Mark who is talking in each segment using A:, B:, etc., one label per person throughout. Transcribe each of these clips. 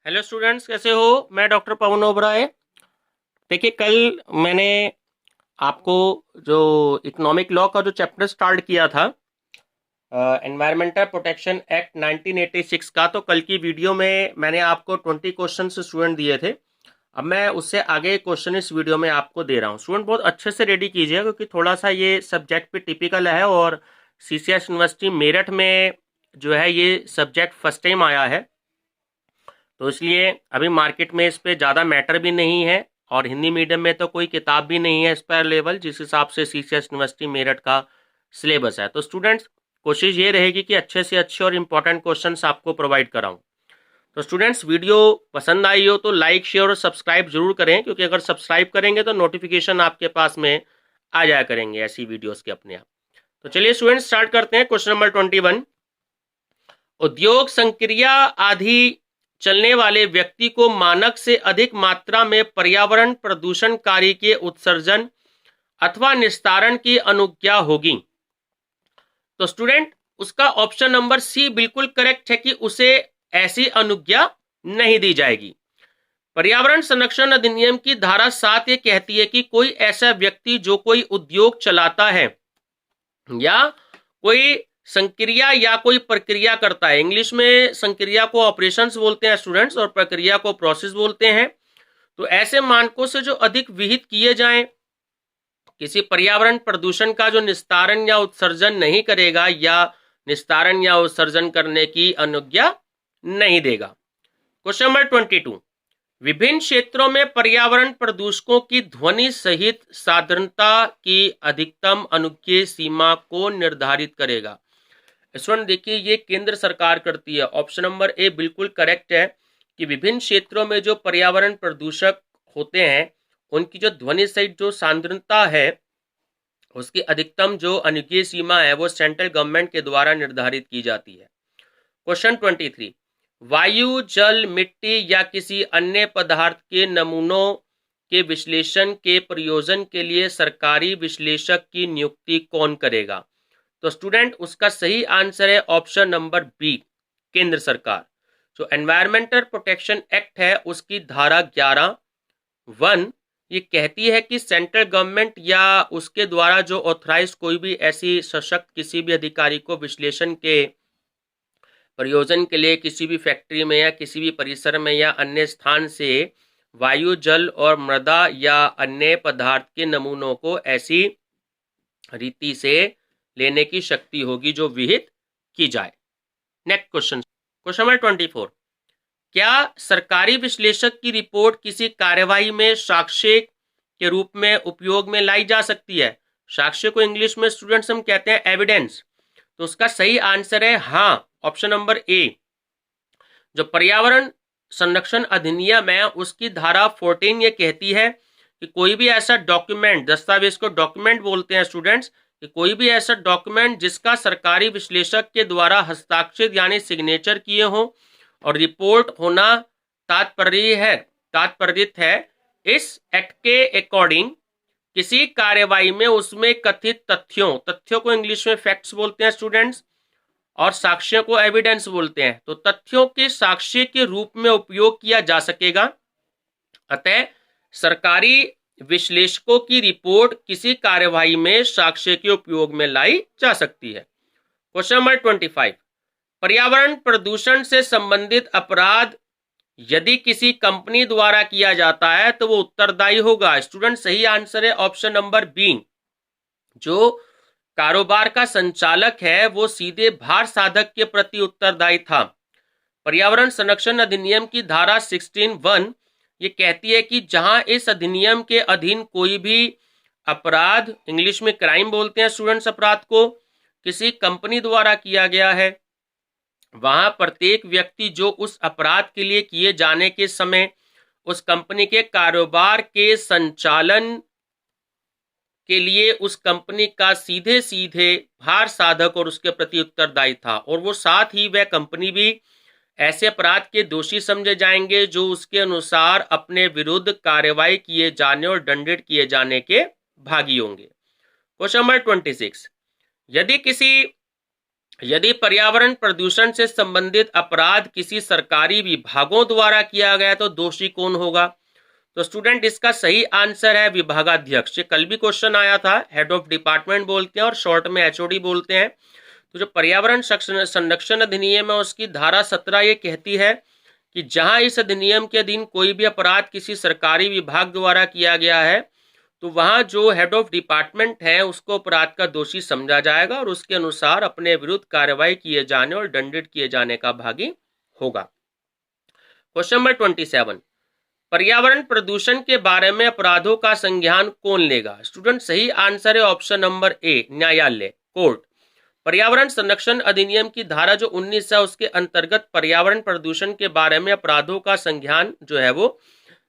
A: Hello students, कैसे हो? मैं डॉक्टर पवन ओबराय। देखिए, कल मैंने आपको जो इकोनॉमिक लॉ का जो चैप्टर स्टार्ट किया था, एनवायरमेंटल प्रोटेक्शन एक्ट 1986 का, तो कल की वीडियो में मैंने आपको 20 क्वेश्चन स्टूडेंट दिए थे। अब मैं उससे आगे क्वेश्चन इस वीडियो में आपको दे रहा हूँ। स्टूडेंट बहुत अच्छे से रेडी कीजिए, क्योंकि थोड़ा सा ये सब्जेक्ट पे टिपिकल है और सीसीएस यूनिवर्सिटी मेरठ में जो है ये सब्जेक्ट फर्स्ट टाइम आया है, तो इसलिए अभी मार्केट में इस पे ज़्यादा मैटर भी नहीं है और हिंदी मीडियम में तो कोई किताब भी नहीं है इस पर अवेलेबल, जिस हिसाब से सीसीएस यूनिवर्सिटी मेरठ का सिलेबस है। तो स्टूडेंट्स, कोशिश ये रहेगी कि अच्छे से अच्छे और इम्पोर्टेंट क्वेश्चंस आपको प्रोवाइड कराऊं। तो स्टूडेंट्स, वीडियो पसंद आई हो तो लाइक, शेयर और सब्सक्राइब जरूर करें, क्योंकि अगर सब्सक्राइब करेंगे तो नोटिफिकेशन आपके पास में आ जाया करेंगे ऐसी वीडियोज़ के अपने आप। तो चलिए स्टूडेंट्स, स्टार्ट करते हैं। क्वेश्चन नंबर 21, उद्योग संक्रिया आदि चलने वाले व्यक्ति को मानक से अधिक मात्रा में पर्यावरण प्रदूषणकारी के उत्सर्जन अथवा निस्तारण की अनुज्ञा होगी। तो स्टूडेंट, उसका ऑप्शन नंबर सी बिल्कुल करेक्ट है कि उसे ऐसी अनुज्ञा नहीं दी जाएगी। पर्यावरण संरक्षण अधिनियम की धारा 7 ये कहती है कि कोई ऐसा व्यक्ति जो कोई उद्योग चलाता है या कोई संक्रिया या कोई प्रक्रिया करता है, इंग्लिश में संक्रिया को ऑपरेशंस बोलते हैं स्टूडेंट्स और प्रक्रिया को प्रोसेस बोलते हैं, तो ऐसे मानकों से जो अधिक विहित किए जाएं, किसी पर्यावरण प्रदूषण का जो निस्तारण या उत्सर्जन नहीं करेगा या निस्तारण या उत्सर्जन करने की अनुज्ञा नहीं देगा। क्वेश्चन नंबर 22, विभिन्न क्षेत्रों में पर्यावरण प्रदूषकों की ध्वनि सहित साधारणता की अधिकतम अनुज्ञेय सीमा को निर्धारित करेगा। स्टूडेंट देखिए, ये केंद्र सरकार करती है। ऑप्शन नंबर ए बिल्कुल करेक्ट है कि विभिन्न क्षेत्रों में जो पर्यावरण प्रदूषक होते हैं उनकी जो ध्वनि सहित जो सांद्रता है उसकी अधिकतम जो अनुज्ञेय सीमा है वो सेंट्रल गवर्नमेंट के द्वारा निर्धारित की जाती है। क्वेश्चन 23, वायु, जल, मिट्टी या किसी अन्य पदार्थ के नमूनों के विश्लेषण के प्रयोजन के लिए सरकारी विश्लेषक की नियुक्ति कौन करेगा? तो स्टूडेंट, उसका सही आंसर है ऑप्शन नंबर बी, केंद्र सरकार। जो एनवायरमेंटल प्रोटेक्शन एक्ट है उसकी धारा 11(1) ये कहती है कि सेंट्रल गवर्नमेंट या उसके द्वारा जो ऑथराइज कोई भी ऐसी सशक्त किसी भी अधिकारी को विश्लेषण के प्रयोजन के लिए किसी भी फैक्ट्री में या किसी भी परिसर में या अन्य स्थान से वायु, जल और मृदा या अन्य पदार्थ के नमूनों को ऐसी रीति से लेने की शक्ति होगी जो विहित की जाए। नेक्स्ट क्वेश्चन, क्वेश्चन नंबर 24, क्या सरकारी विश्लेषक की रिपोर्ट किसी कार्यवाही में साक्ष्य के रूप में उपयोग में लाई जा सकती है? साक्ष्य को इंग्लिश में स्टूडेंट्स हम कहते हैं एविडेंस। तो उसका सही आंसर है हाँ, ऑप्शन नंबर ए। जो पर्यावरण संरक्षण अधिनियम है उसकी धारा 14 ये कहती है कि कोई भी ऐसा डॉक्यूमेंट, दस्तावेज को डॉक्यूमेंट बोलते हैं स्टूडेंट्स, कि कोई भी ऐसा डॉक्यूमेंट जिसका सरकारी विश्लेषक के द्वारा हस्ताक्षरित यानी सिग्नेचर किए हो और रिपोर्ट होना तात्पर्यित है इस एक्ट के अकॉर्डिंग किसी कार्यवाही में उसमें कथित तथ्यों को इंग्लिश में फैक्ट्स बोलते हैं स्टूडेंट्स और साक्ष्य को एविडेंस बोलते हैं, तो तथ्यों के साक्ष्य के रूप में उपयोग किया जा सकेगा। अतः सरकारी विश्लेषकों की रिपोर्ट किसी कार्यवाही में साक्ष्य के उपयोग में लाई जा सकती है। क्वेश्चन नंबर 25, पर्यावरण प्रदूषण से संबंधित अपराध यदि किसी कंपनी द्वारा किया जाता है तो वो उत्तरदायी होगा। स्टूडेंट, सही आंसर है ऑप्शन नंबर बी। जो कारोबार का संचालक है वो सीधे भार साधक के प्रति उत्तरदायी था। पर्यावरण संरक्षण अधिनियम की धारा 16(1) ये कहती है कि जहां इस अधिनियम के अधीन कोई भी अपराध, इंग्लिश में क्राइम बोलते हैं स्टूडेंट्स अपराध को, किसी कंपनी द्वारा किया गया है, वहां प्रत्येक व्यक्ति जो उस अपराध के लिए किए जाने के समय उस कंपनी के कारोबार के संचालन के लिए उस कंपनी का सीधे सीधे भार साधक और उसके प्रति उत्तरदायी था, और वो साथ ही वह कंपनी भी ऐसे अपराध के दोषी समझे जाएंगे जो उसके अनुसार अपने विरुद्ध कार्रवाई किए जाने और दंडित किए जाने के भागी होंगे। क्वेश्चन नंबर 26, यदि किसी यदि पर्यावरण प्रदूषण से संबंधित अपराध किसी सरकारी विभागों द्वारा किया गया तो दोषी कौन होगा? तो स्टूडेंट इसका सही आंसर है विभागाध्यक्ष। ये कल भी क्वेश्चन आया था, हेड ऑफ डिपार्टमेंट बोलते हैं और शॉर्ट में एचओडी बोलते हैं। तो जो पर्यावरण संरक्षण अधिनियम है उसकी धारा 17 ये कहती है कि जहां इस अधिनियम के अधीन कोई भी अपराध किसी सरकारी विभाग द्वारा किया गया है तो वहां जो हेड ऑफ डिपार्टमेंट है उसको अपराध का दोषी समझा जाएगा और उसके अनुसार अपने विरुद्ध कार्रवाई किए जाने और दंडित किए जाने का भागी होगा। क्वेश्चन नंबर 27, पर्यावरण प्रदूषण के बारे में अपराधों का संज्ञान कौन लेगा? स्टूडेंट सही आंसर है ऑप्शन नंबर ए, न्यायालय, कोर्ट। पर्यावरण संरक्षण अधिनियम की धारा जो 19 है उसके अंतर्गत पर्यावरण प्रदूषण के बारे में अपराधों का संज्ञान जो है वो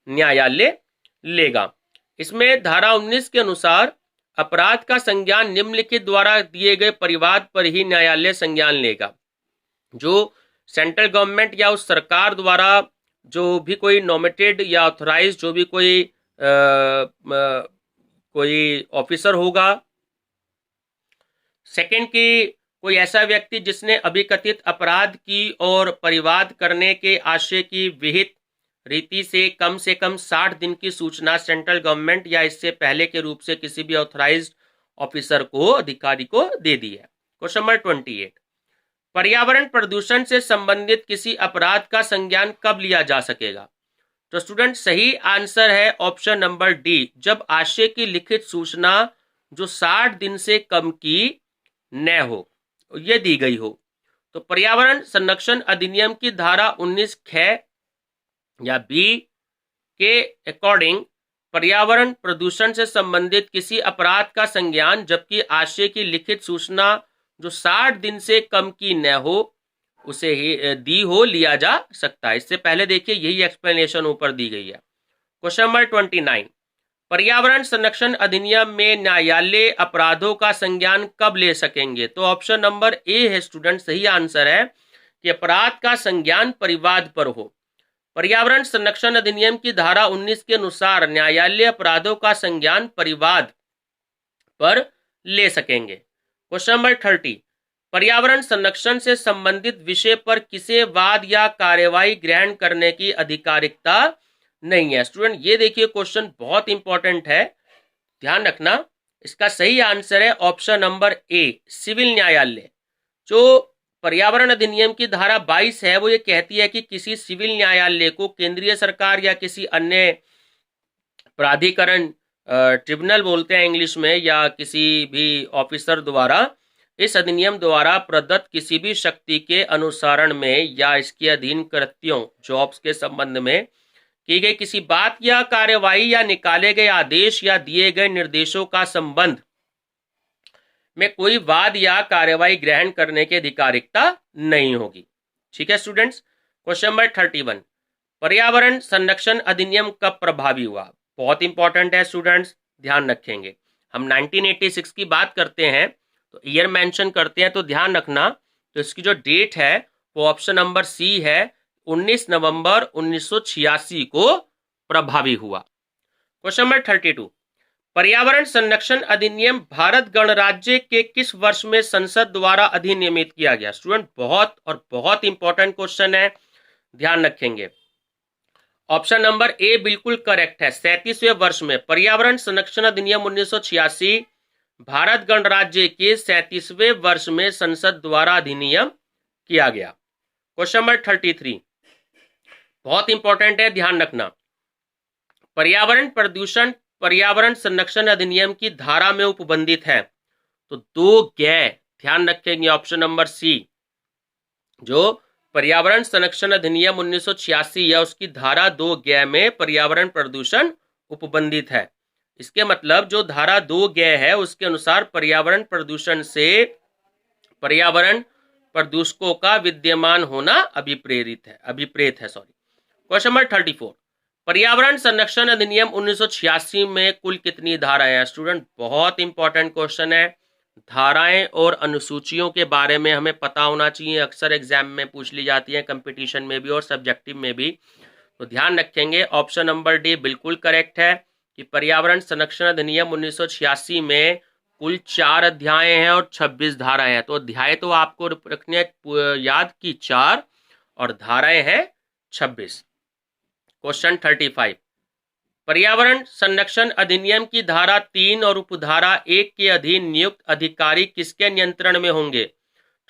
A: न्यायालय लेगा। इसमें धारा 19 के अनुसार अपराध का संज्ञान निम्नलिखित द्वारा दिए गए परिवाद पर ही न्यायालय संज्ञान लेगा। जो सेंट्रल गवर्नमेंट या उस सरकार द्वारा जो भी कोई नॉमिनेटेड या ऑथराइज जो भी कोई ऑफिसर होगा। सेकंड की कोई ऐसा व्यक्ति जिसने अभिकथित अपराध की और परिवाद करने के आशय की विहित रीति से कम 60 दिन की सूचना सेंट्रल गवर्नमेंट या इससे पहले के रूप से किसी भी ऑथराइज्ड ऑफिसर को, अधिकारी को दे दी है। क्वेश्चन नंबर 28, पर्यावरण प्रदूषण से संबंधित किसी अपराध का संज्ञान कब लिया जा सकेगा? तो स्टूडेंट सही आंसर है ऑप्शन नंबर डी, जब आशय की लिखित सूचना जो 60 दिन से कम की न हो, ये दी गई हो। तो पर्यावरण संरक्षण अधिनियम की धारा 19 ख या बी के अकॉर्डिंग पर्यावरण प्रदूषण से संबंधित किसी अपराध का संज्ञान जबकि आशय की लिखित सूचना जो 60 दिन से कम की न हो उसे ही दी हो लिया जा सकता है। इससे पहले देखिए यही एक्सप्लेनेशन ऊपर दी गई है। क्वेश्चन नंबर 29, पर्यावरण संरक्षण अधिनियम में न्यायालय अपराधों का संज्ञान कब ले सकेंगे? तो ऑप्शन नंबर ए है स्टूडेंट, सही आंसर है कि अपराध का संज्ञान परिवाद पर हो। पर्यावरण संरक्षण अधिनियम की धारा 19 के अनुसार न्यायालय अपराधों का संज्ञान परिवाद पर ले सकेंगे। क्वेश्चन नंबर 30, पर्यावरण संरक्षण से संबंधित विषय पर किसे वाद या कार्यवाही ग्रहण करने की अधिकारिकता नहीं है? स्टूडेंट ये देखिए क्वेश्चन बहुत इंपॉर्टेंट है, ध्यान रखना। इसका सही आंसर है ऑप्शन नंबर ए, सिविल न्यायालय। जो पर्यावरण अधिनियम की धारा 22 है वो ये कहती है कि किसी सिविल न्यायालय को केंद्रीय सरकार या किसी अन्य प्राधिकरण, ट्रिब्यूनल बोलते हैं इंग्लिश में, या किसी भी ऑफिसर द्वारा इस अधिनियम द्वारा प्रदत्त किसी भी शक्ति के अनुसरण में या इसके अधीन कृत्यों, जॉब्स के संबंध में की गई किसी बात या कार्यवाही या निकाले गए आदेश या दिए गए निर्देशों का संबंध में कोई वाद या कार्यवाही ग्रहण करने की अधिकारिकता नहीं होगी। ठीक है स्टूडेंट्स। क्वेश्चन नंबर 31, पर्यावरण संरक्षण अधिनियम कब प्रभावी हुआ? बहुत इंपॉर्टेंट है स्टूडेंट्स, ध्यान रखेंगे। हम 1986 की बात करते हैं तो ईयर मेंशन करते हैं तो ध्यान रखना। तो इसकी जो डेट है वो ऑप्शन नंबर सी है, 19 नवंबर 1986 को प्रभावी हुआ। क्वेश्चन नंबर 32, पर्यावरण संरक्षण अधिनियम भारत गणराज्य के किस वर्ष में संसद द्वारा अधिनियमित किया गया? स्टूडेंट बहुत इंपॉर्टेंट क्वेश्चन है, ध्यान रखेंगे। ऑप्शन नंबर ए बिल्कुल करेक्ट है, 37वें वर्ष में पर्यावरण संरक्षण अधिनियम 1986 भारत गणराज्य के 37वें वर्ष में संसद द्वारा अधिनियम किया गया। क्वेश्चन नंबर 33 बहुत इंपॉर्टेंट है, ध्यान रखना। पर्यावरण संरक्षण अधिनियम की धारा में उपबंधित है तो 2 ग, ध्यान रखेंगे ऑप्शन नंबर सी। जो पर्यावरण संरक्षण अधिनियम 1986 है उसकी धारा 2 ग में पर्यावरण प्रदूषण उपबंधित है। इसके मतलब जो धारा 2 ग है उसके अनुसार पर्यावरण प्रदूषण से पर्यावरण प्रदूषकों का विद्यमान होना अभिप्रेत है। क्वेश्चन नंबर 34, पर्यावरण संरक्षण अधिनियम 1986 में कुल कितनी धाराएं हैं? स्टूडेंट बहुत इंपॉर्टेंट क्वेश्चन है। धाराएं और अनुसूचियों के बारे में हमें पता होना चाहिए, अक्सर एग्जाम में पूछ ली जाती है, कंपटीशन में भी और सब्जेक्टिव में भी। तो ध्यान रखेंगे ऑप्शन नंबर डी बिल्कुल करेक्ट है कि पर्यावरण संरक्षण अधिनियम 1986 में कुल 4 अध्याय हैं और 26 धाराएं हैं। तो अध्याय तो आपको रखने याद की 4 और धाराएं हैं 26। क्वेश्चन 35, पर्यावरण संरक्षण अधिनियम की धारा 3 और उपधारा 1 के अधीन नियुक्त अधिकारी किसके नियंत्रण में होंगे?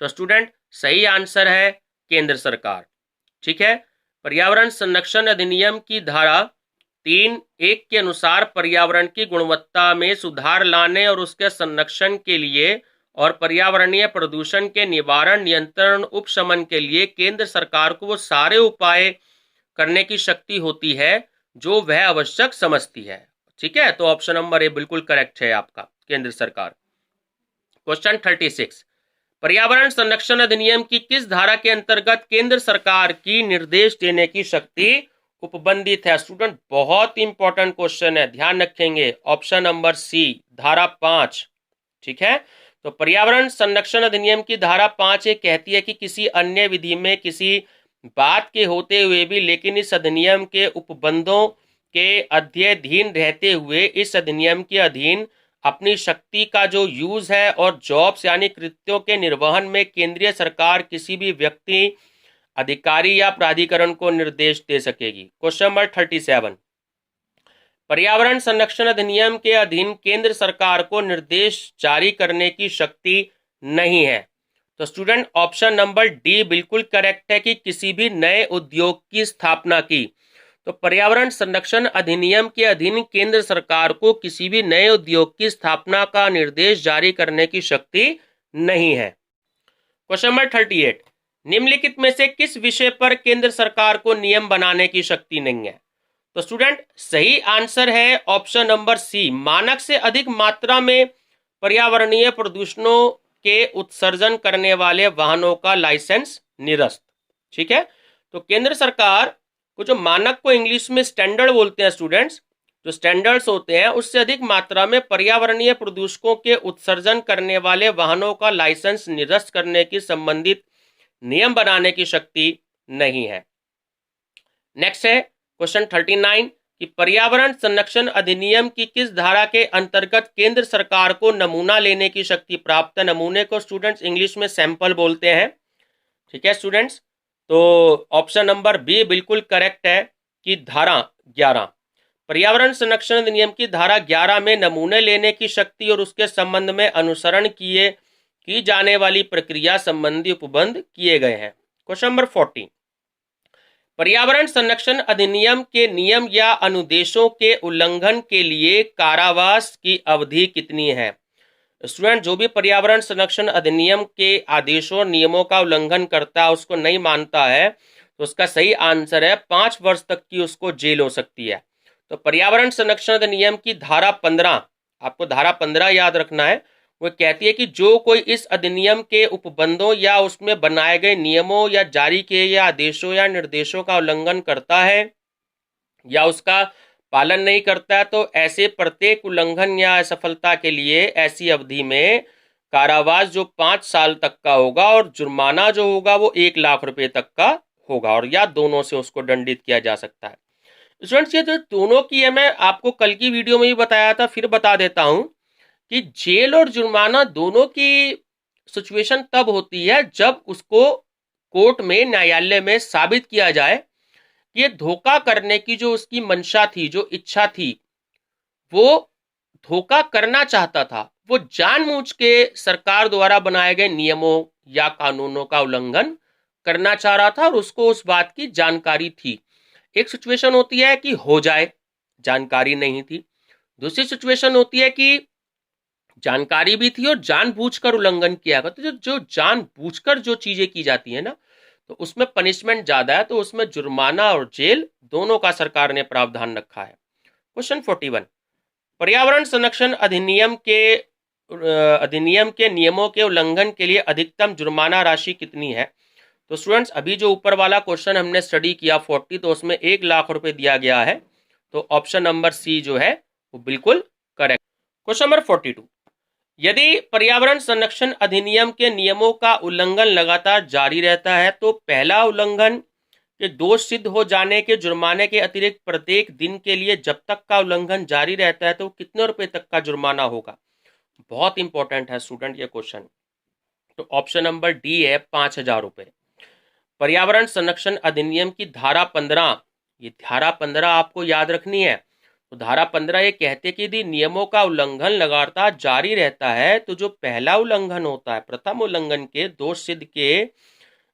A: तो स्टूडेंट सही आंसर है केंद्र सरकार। ठीक है, पर्यावरण संरक्षण अधिनियम की धारा 3(1) के अनुसार पर्यावरण की गुणवत्ता में सुधार लाने और उसके संरक्षण के लिए और पर्यावरणीय प्रदूषण के निवारण, नियंत्रण, उपशमन के लिए केंद्र सरकार को वो सारे उपाय करने की शक्ति होती है जो वह आवश्यक समझती है। ठीक है, तो ऑप्शन नंबर ए बिल्कुल करेक्ट है आपका, केंद्र सरकार। क्वेश्चन 36, पर्यावरण संरक्षण अधिनियम की किस धारा के अंतर्गत केंद्र सरकार की निर्देश देने की शक्ति उपबंधित है? स्टूडेंट बहुत इंपॉर्टेंट क्वेश्चन है, ध्यान रखेंगे। ऑप्शन नंबर सी, धारा 5। ठीक है, तो पर्यावरण संरक्षण अधिनियम की धारा 5 ये कहती है कि किसी अन्य विधि में किसी बात के होते हुए भी लेकिन इस अधिनियम के उपबंधों के अध्ययन रहते हुए इस अधिनियम के अधीन अपनी शक्ति का जो यूज है और जॉब्स यानी कृत्यों के निर्वहन में केंद्रीय सरकार किसी भी व्यक्ति, अधिकारी या प्राधिकरण को निर्देश दे सकेगी। क्वेश्चन नंबर 37, पर्यावरण संरक्षण अधिनियम के अधीन केंद्र सरकार को निर्देश जारी करने की शक्ति नहीं है। तो स्टूडेंट ऑप्शन नंबर डी बिल्कुल करेक्ट है कि किसी भी नए उद्योग की स्थापना की। तो पर्यावरण संरक्षण अधिनियम के अधीन केंद्र सरकार को किसी भी नए उद्योग की स्थापना का निर्देश जारी करने की शक्ति नहीं है। क्वेश्चन नंबर 38, निम्नलिखित में से किस विषय पर केंद्र सरकार को नियम बनाने की शक्ति नहीं है? तो स्टूडेंट सही आंसर है ऑप्शन नंबर सी, मानक से अधिक मात्रा में पर्यावरणीय प्रदूषणों के उत्सर्जन करने वाले वाहनों का लाइसेंस निरस्त। ठीक है, तो केंद्र सरकार को जो मानक को इंग्लिश में स्टैंडर्ड बोलते हैं स्टूडेंट्स, जो स्टैंडर्ड्स होते हैं उससे अधिक मात्रा में पर्यावरणीय प्रदूषकों के उत्सर्जन करने वाले वाहनों का लाइसेंस निरस्त करने की संबंधित नियम बनाने की शक्ति नहीं है। नेक्स्ट है क्वेश्चन 39 कि पर्यावरण संरक्षण अधिनियम की किस धारा के अंतर्गत केंद्र सरकार को नमूना लेने की शक्ति प्राप्त है? नमूने को स्टूडेंट्स इंग्लिश में सैंपल बोलते हैं। ठीक है स्टूडेंट्स, तो ऑप्शन नंबर बी बिल्कुल करेक्ट है कि धारा 11, पर्यावरण संरक्षण अधिनियम की धारा 11 में नमूने लेने की शक्ति और उसके संबंध में अनुसरण की जाने वाली प्रक्रिया संबंधी उपबंध किए गए हैं। क्वेश्चन नंबर 40, पर्यावरण संरक्षण अधिनियम के नियम या अनुदेशों के उल्लंघन के लिए कारावास की अवधि कितनी है? स्टूडेंट जो भी पर्यावरण संरक्षण अधिनियम के आदेशों और नियमों का उल्लंघन करता है, उसको नहीं मानता है, तो उसका सही आंसर है 5 वर्ष तक की उसको जेल हो सकती है। तो पर्यावरण संरक्षण अधिनियम की धारा 15, आपको धारा 15 याद रखना है, वो कहती है कि जो कोई इस अधिनियम के उपबंधों या उसमें बनाए गए नियमों या जारी किए या आदेशों या निर्देशों का उल्लंघन करता है या उसका पालन नहीं करता है, तो ऐसे प्रत्येक उल्लंघन या असफलता के लिए ऐसी अवधि में कारावास जो 5 साल तक का होगा और जुर्माना जो होगा वो 1 लाख रुपए तक का होगा, और या दोनों से उसको दंडित किया जा सकता है। स्टूडेंट्स ये जो दोनों की है, मैं आपको कल की वीडियो में भी बताया था, फिर बता देता हूं कि जेल और जुर्माना दोनों की सिचुएशन तब होती है जब उसको कोर्ट में, न्यायालय में साबित किया जाए कि ये धोखा करने की जो उसकी मंशा थी, जो इच्छा थी, वो धोखा करना चाहता था, वो जानबूझ के सरकार द्वारा बनाए गए नियमों या कानूनों का उल्लंघन करना चाह रहा था और उसको उस बात की जानकारी थी। एक सिचुएशन होती है कि हो जाए, जानकारी नहीं थी। दूसरी सिचुएशन होती है कि जानकारी भी थी और जानबूझकर उल्लंघन किया गया। तो जो जानबूझकर जो चीजें की जाती है ना, तो उसमें पनिशमेंट ज्यादा है, तो उसमें जुर्माना और जेल दोनों का सरकार ने प्रावधान रखा है। क्वेश्चन 41, पर्यावरण संरक्षण अधिनियम के नियमों के उल्लंघन के लिए अधिकतम जुर्माना राशि कितनी है? तो स्टूडेंट्स अभी जो ऊपर वाला क्वेश्चन हमने स्टडी किया 40, तो उसमें 1 लाख रुपए दिया गया है, तो ऑप्शन नंबर सी जो है वो बिल्कुल करेक्ट। क्वेश्चन नंबर 42, यदि पर्यावरण संरक्षण अधिनियम के नियमों का उल्लंघन लगातार जारी रहता है तो पहला उल्लंघन के दोष सिद्ध हो जाने के जुर्माने के अतिरिक्त प्रत्येक दिन के लिए जब तक का उल्लंघन जारी रहता है तो कितने रुपए तक का जुर्माना होगा? बहुत इंपॉर्टेंट है स्टूडेंट ये क्वेश्चन। तो ऑप्शन नंबर डी है 5,000 रुपए। पर्यावरण संरक्षण अधिनियम की धारा 15, ये धारा 15 आपको याद रखनी है। तो धारा 15 ये कहते कि यदि नियमों का उल्लंघन लगातार जारी रहता है तो जो पहला उल्लंघन होता है, प्रथम उल्लंघन के दोष सिद्ध के,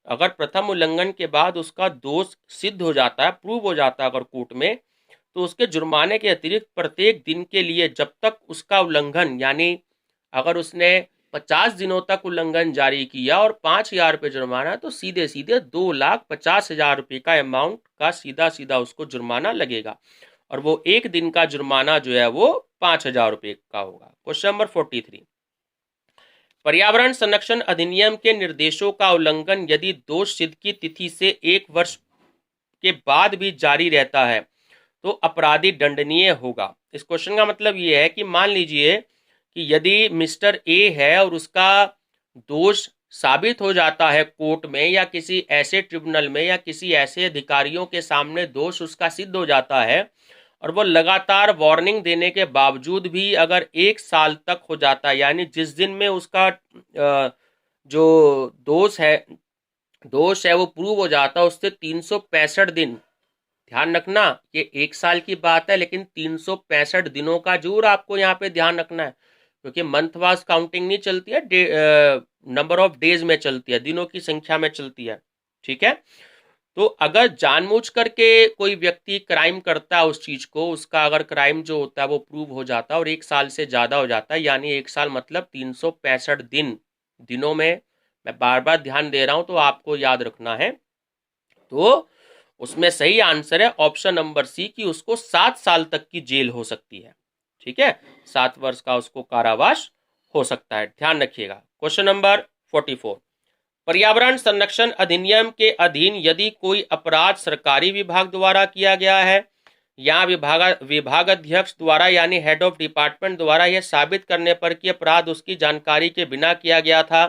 A: अगर प्रथम उल्लंघन के बाद उसका दोष सिद्ध हो जाता है, प्रूव हो जाता है अगर कोर्ट में, तो उसके जुर्माने के अतिरिक्त प्रत्येक दिन के लिए जब तक उसका उल्लंघन, यानी अगर उसने 50 दिनों तक उल्लंघन जारी किया और 5,000 रुपये जुर्माना, तो सीधे सीधे 2,50,000 रुपये का अमाउंट का सीधा सीधा उसको जुर्माना लगेगा, और वो एक दिन का जुर्माना जो है वो 5,000 रुपये का होगा। क्वेश्चन नंबर 43, पर्यावरण संरक्षण अधिनियम के निर्देशों का उल्लंघन यदि दोष सिद्ध की तिथि से 1 वर्ष के बाद भी जारी रहता है तो अपराधी दंडनीय होगा। इस क्वेश्चन का मतलब ये है कि मान लीजिए कि यदि मिस्टर ए है और उसका दोष साबित हो जाता है कोर्ट में या किसी ऐसे ट्रिब्यूनल में या किसी ऐसे अधिकारियों के सामने दोष उसका सिद्ध हो जाता है, और वो लगातार वार्निंग देने के बावजूद भी अगर 1 साल तक हो जाता है, यानी जिस दिन में उसका जो दोष है वो प्रूव हो जाता है, उससे 365 दिन, ध्यान रखना ये 1 साल की बात है, लेकिन 365 दिनों का जरूर आपको यहाँ पे ध्यान रखना है, क्योंकि मंथ वाइज काउंटिंग नहीं चलती है, नंबर ऑफ डेज में चलती है, दिनों की संख्या में चलती है। ठीक है, तो अगर जानबूझ करके कोई व्यक्ति क्राइम करता है उस चीज को, उसका अगर क्राइम जो होता है वो प्रूव हो जाता है और 1 साल से ज्यादा हो जाता है, यानी 1 साल मतलब 365 दिनों में, मैं बार बार ध्यान दे रहा हूं तो आपको याद रखना है, तो उसमें सही आंसर है ऑप्शन नंबर सी कि उसको 7 साल तक की जेल हो सकती है। ठीक है, 7 वर्ष का उसको कारावास हो सकता है, ध्यान रखिएगा। क्वेश्चन नंबर 44, पर्यावरण संरक्षण अधिनियम के अधीन यदि कोई अपराध सरकारी विभाग द्वारा किया गया है या विभागाध्यक्ष द्वारा यानी हेड ऑफ डिपार्टमेंट द्वारा यह साबित करने पर कि अपराध उसकी जानकारी के बिना किया गया था,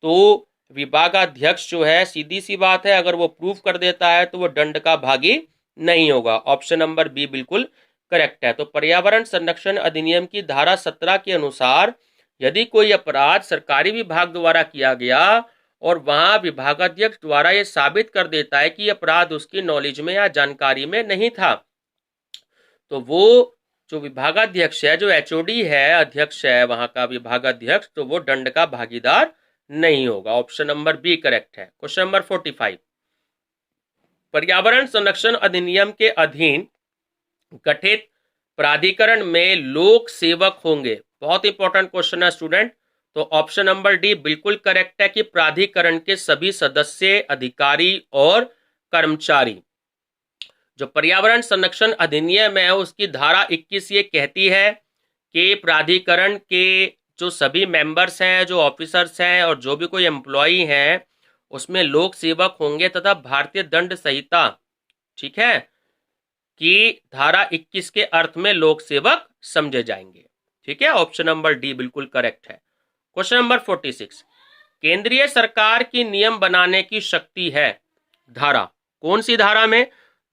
A: तो विभागाध्यक्ष जो है, सीधी सी बात है, अगर वो प्रूव कर देता है तो वो दंड का भागी नहीं होगा। ऑप्शन नंबर बी बिल्कुल करेक्ट है। तो पर्यावरण संरक्षण अधिनियम की धारा 17 के अनुसार यदि कोई अपराध सरकारी विभाग द्वारा किया गया और वहां विभागाध्यक्ष द्वारा ये साबित कर देता है कि अपराध उसकी नॉलेज में या जानकारी में नहीं था, तो वो जो विभागाध्यक्ष है, जो एचओडी है, अध्यक्ष है वहां का विभागाध्यक्ष, तो वो दंड का भागीदार नहीं होगा। ऑप्शन नंबर बी करेक्ट है। क्वेश्चन नंबर 45, पर्यावरण संरक्षण अधिनियम के अधीन गठित प्राधिकरण में लोक सेवक होंगे। बहुत इंपॉर्टेंट क्वेश्चन है स्टूडेंट। तो ऑप्शन नंबर डी बिल्कुल करेक्ट है कि प्राधिकरण के सभी सदस्य, अधिकारी और कर्मचारी। जो पर्यावरण संरक्षण अधिनियम है उसकी धारा 21 ये कहती है कि प्राधिकरण के जो सभी मेंबर्स हैं, जो ऑफिसर्स हैं और जो भी कोई एम्प्लॉई हैं, उसमें लोक सेवक होंगे तथा भारतीय दंड संहिता, ठीक है, कि धारा 21 के अर्थ में लोक सेवक समझे जाएंगे। ठीक है, ऑप्शन नंबर डी बिल्कुल करेक्ट है। क्वेश्चन नंबर 46, केंद्रीय सरकार की नियम बनाने की शक्ति है। धारा कौन सी धारा में?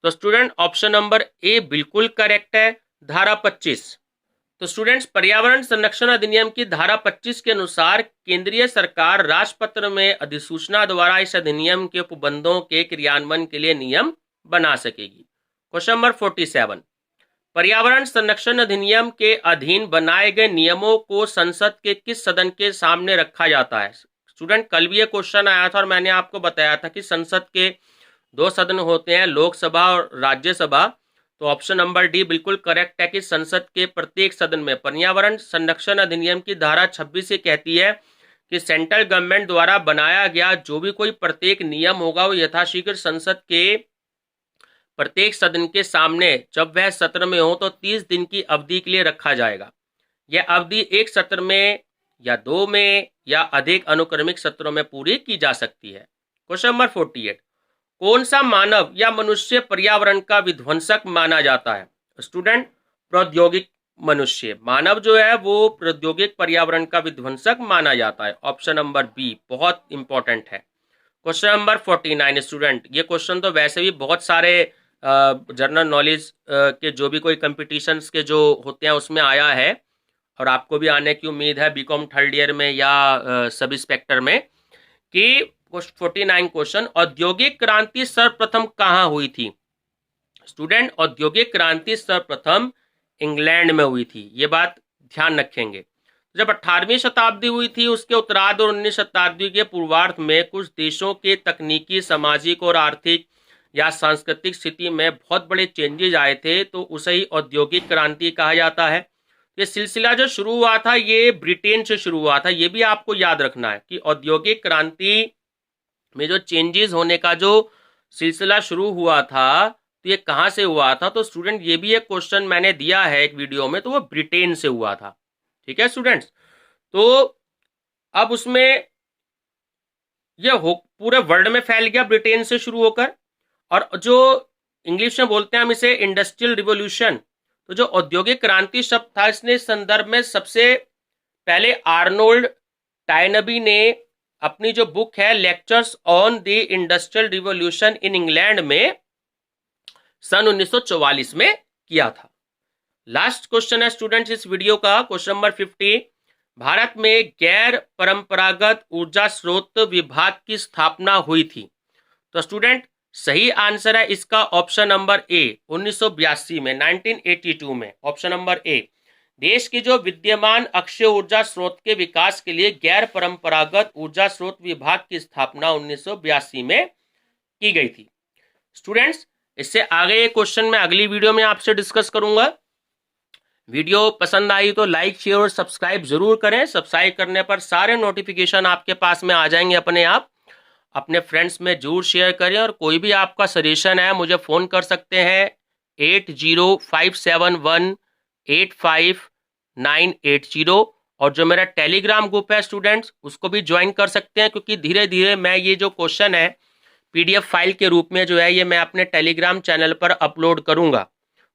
A: तो स्टूडेंट ऑप्शन नंबर ए बिल्कुल करेक्ट है, धारा 25। तो स्टूडेंट्स पर्यावरण संरक्षण अधिनियम की धारा 25 के अनुसार केंद्रीय सरकार राजपत्र में अधिसूचना द्वारा इस अधिनियम के उपबंधों के क्रियान्वयन के लिए नियम बना सकेगी। क्वेश्चन नंबर 47, पर्यावरण संरक्षण अधिनियम के अधीन बनाए गए नियमों को संसद के किस सदन के सामने रखा जाता है? स्टूडेंट कल भी ये क्वेश्चन आया था और मैंने आपको बताया था कि संसद के 2 सदन होते हैं, लोकसभा और राज्यसभा। तो ऑप्शन नंबर डी बिल्कुल करेक्ट है कि संसद के प्रत्येक सदन में। पर्यावरण संरक्षण अधिनियम की धारा 26 ये कहती है कि सेंट्रल गवर्नमेंट द्वारा बनाया गया जो भी कोई प्रत्येक नियम होगा वो यथाशीघ्र संसद के प्रत्येक सदन के सामने जब वह सत्र में हो तो 30 दिन की अवधि के लिए रखा जाएगा। यह अवधि एक सत्र में या 2 में या अधिक अनुक्रमिक सत्रों में पूरी की जा सकती है। क्वेश्चन नंबर 48, कौन सा मानव या मनुष्य पर्यावरण का विध्वंसक माना जाता है? स्टूडेंट प्रौद्योगिक मनुष्य, मानव जो है वो प्रौद्योगिक पर्यावरण का विध्वंसक माना जाता है। ऑप्शन नंबर बी बहुत इंपॉर्टेंट है। क्वेश्चन नंबर 49 स्टूडेंट, ये क्वेश्चन तो वैसे भी बहुत सारे जनरल नॉलेज के जो भी कोई कंपटीशंस के जो होते हैं उसमें आया है। और आपको भी आने की उम्मीद है बीकॉम थर्ड ईयर में या सब इंस्पेक्टर में, कि 49 क्वेश्चन, औद्योगिक क्रांति सर्वप्रथम कहाँ हुई थी? स्टूडेंट, औद्योगिक क्रांति सर्वप्रथम इंग्लैंड में हुई थी, ये बात ध्यान रखेंगे। जब 18वीं शताब्दी हुई थी, उसके उत्तरार्ध और 19वीं शताब्दी के पूर्वार्ध में कुछ देशों के तकनीकी, सामाजिक और आर्थिक या सांस्कृतिक स्थिति में बहुत बड़े चेंजेस आए थे, तो उसे ही औद्योगिक क्रांति कहा जाता है। ये सिलसिला जो शुरू हुआ था ये ब्रिटेन से शुरू हुआ था, ये भी आपको याद रखना है कि औद्योगिक क्रांति में जो चेंजेस होने का जो सिलसिला शुरू हुआ था, तो ये कहां से हुआ था? तो स्टूडेंट ये भी एक क्वेश्चन मैंने दिया है एक वीडियो में, तो वो ब्रिटेन से हुआ था। ठीक है स्टूडेंट्स, तो अब उसमें ये पूरे वर्ल्ड में फैल गया ब्रिटेन से शुरू होकर, और जो इंग्लिश में बोलते हैं हम इसे इंडस्ट्रियल रिवॉल्यूशन। तो जो औद्योगिक क्रांति शब्द था, इसने इस संदर्भ में सबसे पहले आर्नोल्ड टायनबी ने अपनी जो बुक है lectures on the industrial revolution in England में सन 1944 में किया था। लास्ट क्वेश्चन है स्टूडेंट्स इस वीडियो का, क्वेश्चन नंबर 50। भारत में गैर परंपरागत ऊर्जा स्रोत विभाग की स्थापना हुई थी। तो स्टूडेंट सही आंसर है इसका ऑप्शन नंबर ए, 1982 में, 1982 में, ऑप्शन नंबर ए। देश की जो विद्यमान अक्षय ऊर्जा स्रोत के विकास के लिए गैर परंपरागत ऊर्जा स्रोत विभाग की स्थापना 1982 में की गई थी। स्टूडेंट्स इससे आगे ये क्वेश्चन मैं अगली वीडियो में आपसे डिस्कस करूंगा। वीडियो पसंद आई तो लाइक, शेयर और सब्सक्राइब जरूर करें। सब्सक्राइब करने पर सारे नोटिफिकेशन आपके पास में आ जाएंगे अपने आप। अपने फ्रेंड्स में जरूर शेयर करें, और कोई भी आपका सजेशन है मुझे फ़ोन कर सकते हैं 8057185980, और जो मेरा टेलीग्राम ग्रुप है स्टूडेंट्स उसको भी ज्वाइन कर सकते हैं, क्योंकि धीरे धीरे मैं ये जो क्वेश्चन है PDF फाइल के रूप में जो है ये मैं अपने टेलीग्राम चैनल पर अपलोड करूंगा।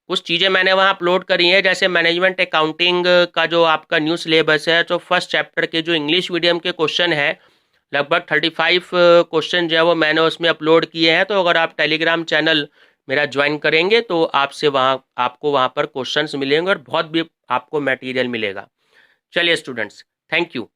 A: कुछ चीज़ें मैंने वहाँ अपलोड करी हैं, जैसे मैनेजमेंट अकाउंटिंग का जो आपका न्यू सिलेबस है, तो फर्स्ट चैप्टर के जो इंग्लिश मीडियम के क्वेश्चन है लगभग 35 क्वेश्चन जो है वो मैंने उसमें अपलोड किए हैं। तो अगर आप टेलीग्राम चैनल मेरा ज्वाइन करेंगे तो आपको वहाँ पर क्वेश्चंस मिलेंगे और बहुत भी आपको मटेरियल मिलेगा। चलिए स्टूडेंट्स, थैंक यू।